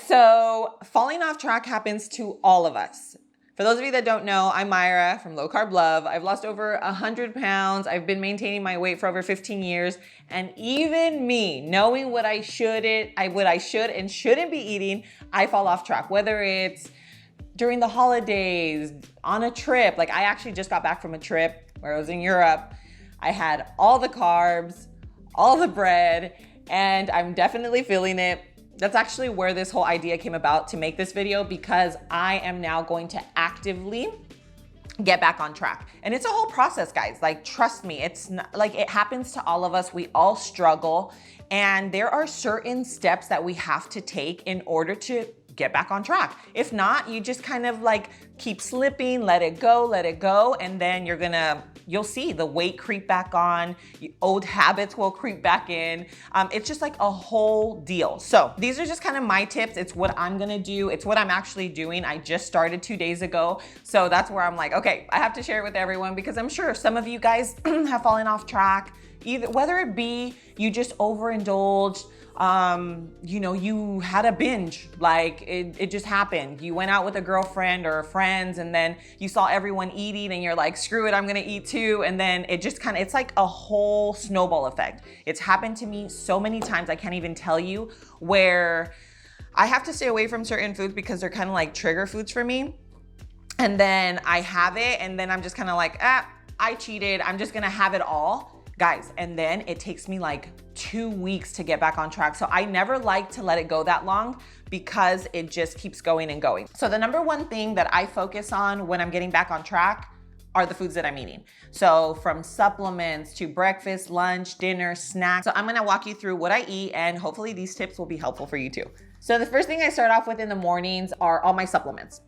so falling off track happens to all of us. For those of you that don't know, I'm Myra from Low Carb Love. I've lost over 100 pounds. I've been maintaining my weight for over 15 years. And even me, knowing what I should and shouldn't be eating, I fall off track. Whether it's during the holidays, on a trip. Like I actually just got back from a trip where I was in Europe. I had all the carbs, all the bread, and I'm definitely feeling it. That's actually where this whole idea came about to make this video, because I am now going to actively get back on track. And it's a whole process, guys. Like, trust me, it's not, like, it happens to all of us. We all struggle. And there are certain steps that we have to take in order to get back on track. If not, you just kind of like keep slipping, let it go, and then you'll see the weight creep back on, old habits will creep back in. It's just like a whole deal. So these are just kind of my tips. It's what I'm gonna do. It's what I'm actually doing. I just started 2 days ago. So that's where I'm like, okay, I have to share it with everyone, because I'm sure some of you guys have fallen off track, whether it be you just overindulged, you had a binge, like it just happened. You went out with a girlfriend or friends, and then you saw everyone eating and you're like, screw it, I'm gonna eat too. And then it just it's like a whole snowball effect. It's happened to me so many times, I can't even tell you, where I have to stay away from certain foods because they're kind of like trigger foods for me. And then I have it, and then I'm just kind of like, I cheated, I'm just gonna have it all. Guys, and then it takes me like 2 weeks to get back on track. So I never like to let it go that long, because it just keeps going and going. So the number one thing that I focus on when I'm getting back on track are the foods that I'm eating. So from supplements to breakfast, lunch, dinner, snacks. So I'm gonna walk you through what I eat, and hopefully these tips will be helpful for you too. So the first thing I start off with in the mornings are all my supplements,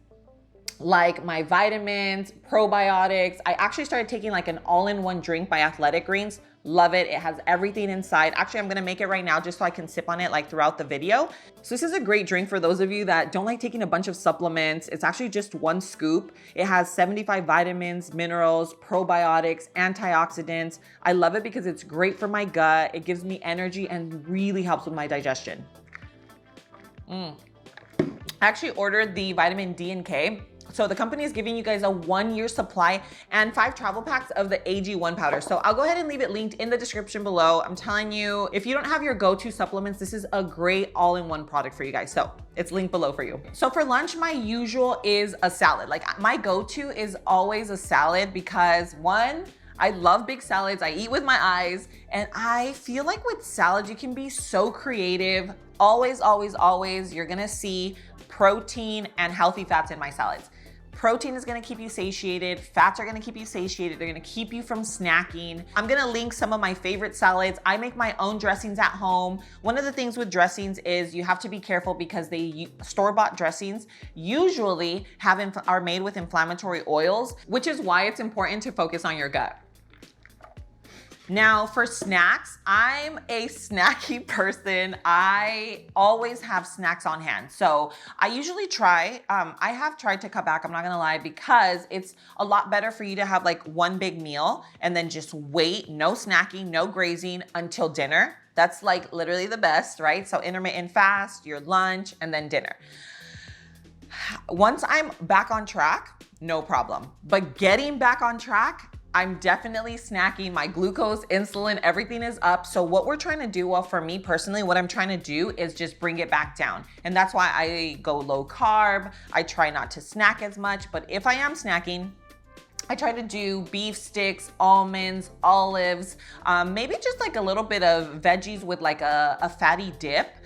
like my vitamins, probiotics. I actually started taking like an all-in-one drink by Athletic Greens. Love it. It has everything inside. Actually, I'm gonna make it right now just so I can sip on it like throughout the video. So this is a great drink for those of you that don't like taking a bunch of supplements. It's actually just one scoop. It has 75 vitamins, minerals, probiotics, antioxidants. I love it because it's great for my gut. It gives me energy and really helps with my digestion. I actually ordered the vitamin D and K. So the company is giving you guys a 1-year supply and 5 travel packs of the AG1 powder. So I'll go ahead and leave it linked in the description below. I'm telling you, if you don't have your go-to supplements, this is a great all-in-one product for you guys. So it's linked below for you. So for lunch, my usual is a salad. Like my go-to is always a salad, because one, I love big salads. I eat with my eyes, and I feel like with salads, you can be so creative. Always, always, always, you're gonna see protein and healthy fats in my salads. Protein is gonna keep you satiated. Fats are gonna keep you satiated. They're gonna keep you from snacking. I'm gonna link some of my favorite salads. I make my own dressings at home. One of the things with dressings is you have to be careful, because store-bought dressings usually are made with inflammatory oils, which is why it's important to focus on your gut. Now for snacks, I'm a snacky person. I always have snacks on hand. So I usually I have tried to cut back, I'm not gonna lie, because it's a lot better for you to have like one big meal and then just wait, no snacking, no grazing until dinner. That's like literally the best, right? So intermittent fast, your lunch, and then dinner. Once I'm back on track, no problem. But getting back on track, I'm definitely snacking. My glucose, insulin, everything is up. So what we're trying to do, well, for me personally, what I'm trying to do is just bring it back down. And that's why I go low carb. I try not to snack as much, but if I am snacking, I try to do beef sticks, almonds, olives, maybe just like a little bit of veggies with like a fatty dip.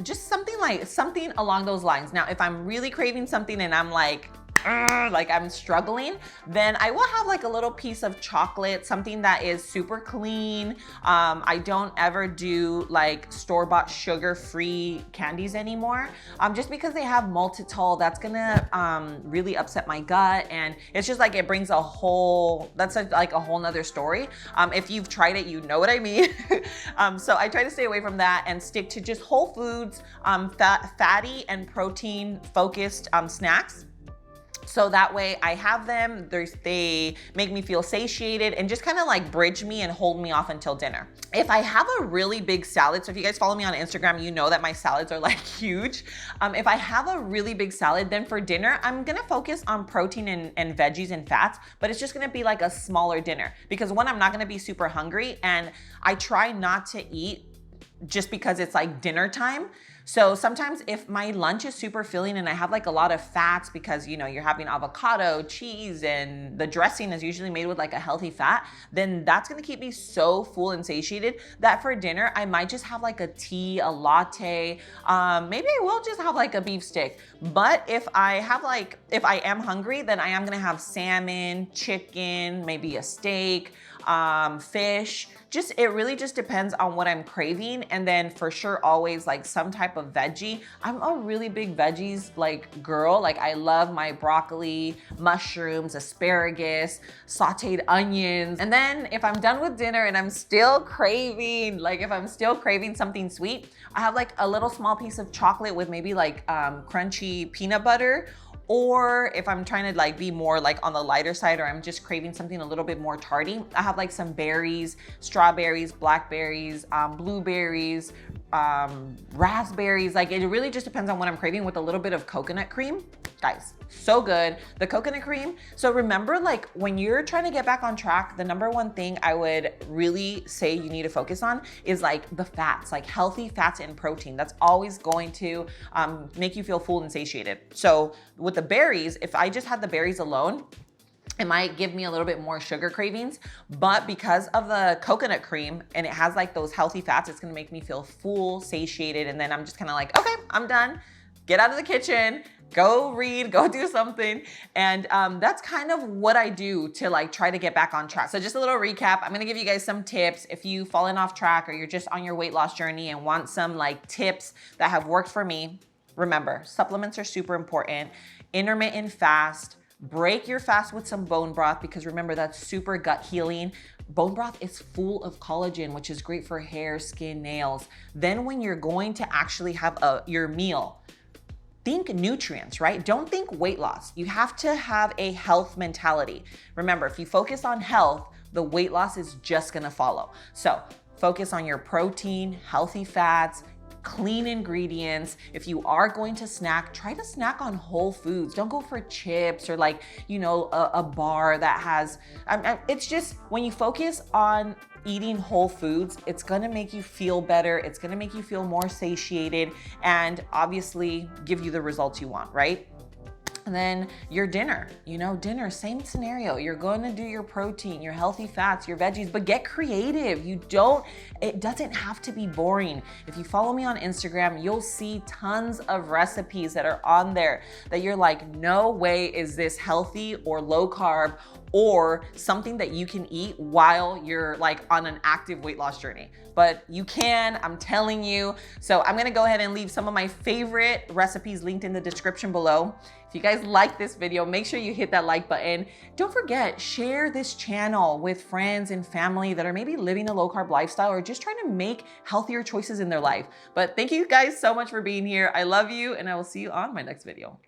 Just something along those lines. Now, if I'm really craving something and I'm like I'm struggling, then I will have like a little piece of chocolate, something that is super clean. I don't ever do like store-bought sugar-free candies anymore, just because they have maltitol. That's gonna really upset my gut, and it's just like it brings a whole nother story. If you've tried it, you know what I mean. So I try to stay away from that and stick to just whole foods, fatty and protein focused snacks. So that way I have them, they make me feel satiated and just kind of like bridge me and hold me off until dinner. If I have a really big salad, so if you guys follow me on Instagram, you know that my salads are like huge. If I have a really big salad, then for dinner, I'm gonna focus on protein and veggies and fats, but it's just gonna be like a smaller dinner because one, I'm not gonna be super hungry, and I try not to eat just because it's like dinner time. So sometimes if my lunch is super filling and I have like a lot of fats because, you know, you're having avocado, cheese, and the dressing is usually made with like a healthy fat, then that's gonna keep me so full and satiated that for dinner, I might just have like a tea, a latte. Maybe I will just have like a beef stick. But if I am hungry, then I am gonna have salmon, chicken, maybe a steak, fish. It really just depends on what I'm craving. And then for sure, always like some type of veggie. I'm a really big veggies like girl. Like I love my broccoli, mushrooms, asparagus, sauteed onions. And then if I'm done with dinner and I'm still craving, something sweet, I have like a little small piece of chocolate with maybe like crunchy peanut butter. Or if I'm trying to like be more like on the lighter side, or I'm just craving something a little bit more tarty, I have like some berries, strawberries, blackberries, blueberries, raspberries. Like it really just depends on what I'm craving, with a little bit of coconut cream. Guys, so good. The coconut cream. So remember, like when you're trying to get back on track, the number one thing I would really say you need to focus on is like the fats, like healthy fats and protein. That's always going to make you feel full and satiated. So with the berries, if I just had the berries alone, it might give me a little bit more sugar cravings, but because of the coconut cream and it has like those healthy fats, it's gonna make me feel full, satiated, and then I'm just kind of like, okay, I'm done. Get out of the kitchen, go read, go do something. And that's kind of what I do to like try to get back on track. So just a little recap, I'm gonna give you guys some tips. If you've fallen off track or you're just on your weight loss journey and want some like tips that have worked for me, remember, supplements are super important. Intermittent fast, break your fast with some bone broth, because remember, that's super gut healing. Bone broth is full of collagen, which is great for hair, skin, nails. Then when you're going to actually have your meal, think nutrients, right? Don't think weight loss. You have to have a health mentality. Remember, if you focus on health, the weight loss is just gonna follow. So focus on your protein, healthy fats, clean ingredients. If you are going to snack, try to snack on whole foods. Don't go for chips or like, you know, a bar that has, it's just when you focus on eating whole foods, it's gonna make you feel better. It's gonna make you feel more satiated and obviously give you the results you want, right? And then your dinner, dinner, same scenario. You're going to do your protein, your healthy fats, your veggies, but get creative. It doesn't have to be boring. If you follow me on Instagram, you'll see tons of recipes that are on there that you're like, no way is this healthy or low carb or something that you can eat while you're like on an active weight loss journey. But you can, I'm telling you. So I'm gonna go ahead and leave some of my favorite recipes linked in the description below. If you guys like this video, make sure you hit that like button. Don't forget, share this channel with friends and family that are maybe living a low carb lifestyle or just trying to make healthier choices in their life. But thank you guys so much for being here. I love you, and I will see you on my next video.